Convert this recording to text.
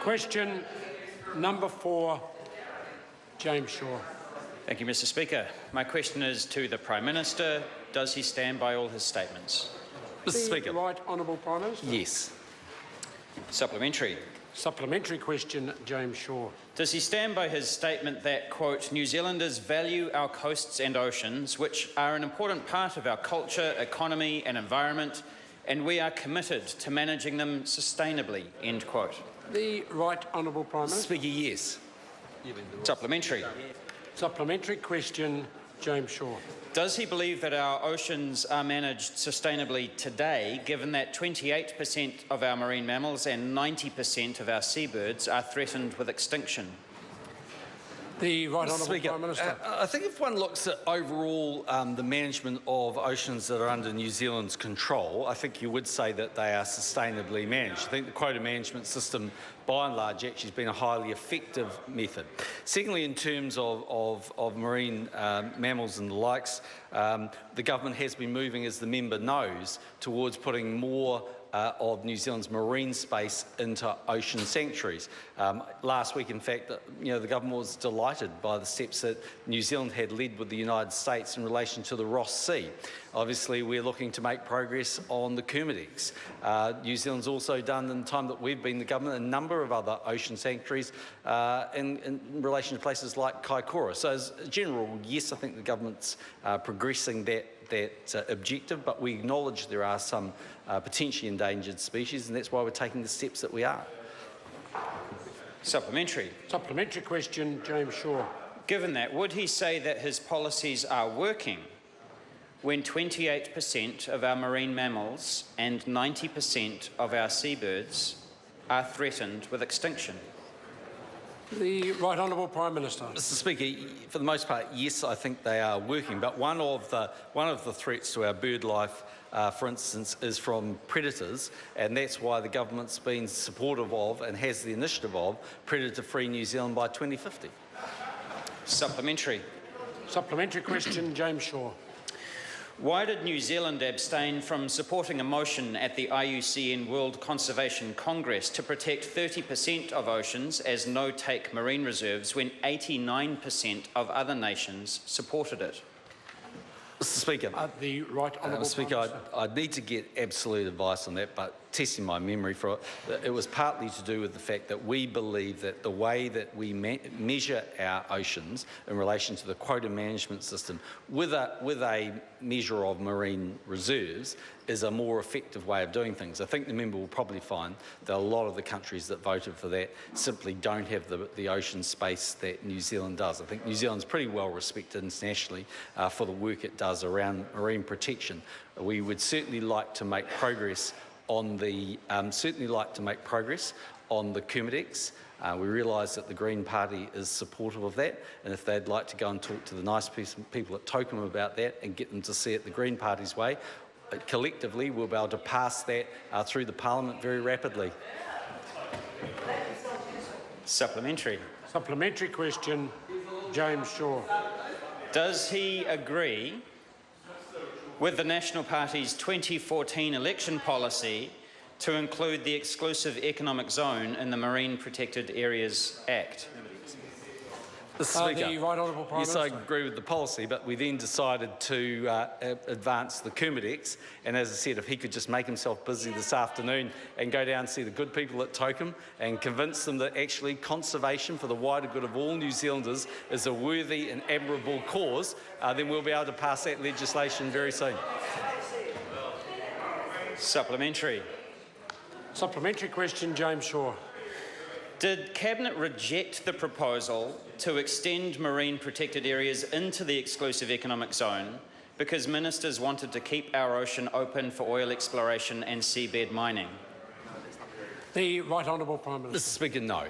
Question number 4, James Shaw. Thank you, Mr. Speaker. My question is to the Prime Minister. Does he stand by all his statements? Mr. Speaker. Right Honourable Prime Minister. Yes. Supplementary. Supplementary question, James Shaw. Does he stand by his statement that, quote, New Zealanders value our coasts and oceans, which are an important part of our culture, economy and environment, and we are committed to managing them sustainably, end quote? The Right Honourable Prime Minister. Speaker, yes. Supplementary. Supplementary question, James Shaw. Does he believe that our oceans are managed sustainably today, given that 28% of our marine mammals and 90% of our seabirds are threatened with extinction? The Right Honourable Speaker, Prime Minister. I think if one looks at overall the management of oceans that are under New Zealand's control, I think you would say that they are sustainably managed. I think the quota management system, by and large, actually has been a highly effective method. Secondly, in terms of marine mammals and the likes, the government has been moving, as the member knows, towards putting more of New Zealand's marine space into ocean sanctuaries. Last week, in fact, the government was delighted by the steps that New Zealand had led with the United States in relation to the Ross Sea. Obviously, we're looking to make progress on the Kermadec. New Zealand's also done, in the time that we've been the government, a number of other ocean sanctuaries in relation to places like Kaikoura. So as a general rule, yes, I think the government's progressing that objective, but we acknowledge there are some potentially endangered species, and that's why we're taking the steps that we are. Supplementary. Supplementary question, James Shaw. Given that, would he say that his policies are working when 28% of our marine mammals and 90% of our seabirds are threatened with extinction? The Right Honourable Prime Minister. Mr. Speaker, for the most part, yes, I think they are working. But one of the threats to our bird life, for instance, is from predators, and that's why the government's been supportive of and has the initiative of predator-free New Zealand by 2050. Supplementary. Supplementary question, James Shaw. Why did New Zealand abstain from supporting a motion at the IUCN World Conservation Congress to protect 30% of oceans as no-take marine reserves when 89% of other nations supported it? Mr. Speaker, The Right Honourable Speaker, I'd need to get absolute advice on that, but testing my memory for it, it was partly to do with the fact that we believe that the way that we measure our oceans in relation to the quota management system with a measure of marine reserves is a more effective way of doing things. I think the member will probably find that a lot of the countries that voted for that simply don't have the ocean space that New Zealand does. I think New Zealand's pretty well respected internationally for the work it does around marine protection. We would certainly like to make progress on the Kermadec. We realise that the Green Party is supportive of that, and if they'd like to go and talk to the nice people at Tokum about that and get them to see it the Green Party's way, collectively we'll be able to pass that through the Parliament very rapidly. Supplementary. Supplementary question, James Shaw. Does he agree with the National Party's 2014 election policy to include the exclusive economic zone in the Marine Protected Areas Act? Mr. Speaker, the Right Honourable Prime yes, Minister. I agree with the policy, but we then decided to advance the Kermadec, and as I said, if he could just make himself busy this afternoon and go down and see the good people at Tokum and convince them that actually conservation for the wider good of all New Zealanders is a worthy and admirable cause, then we'll be able to pass that legislation very soon. Supplementary. Supplementary question, James Shaw. Did Cabinet reject the proposal to extend marine protected areas into the exclusive economic zone because ministers wanted to keep our ocean open for oil exploration and seabed mining? The Right Honourable Prime Mr. Minister. Speaker, no.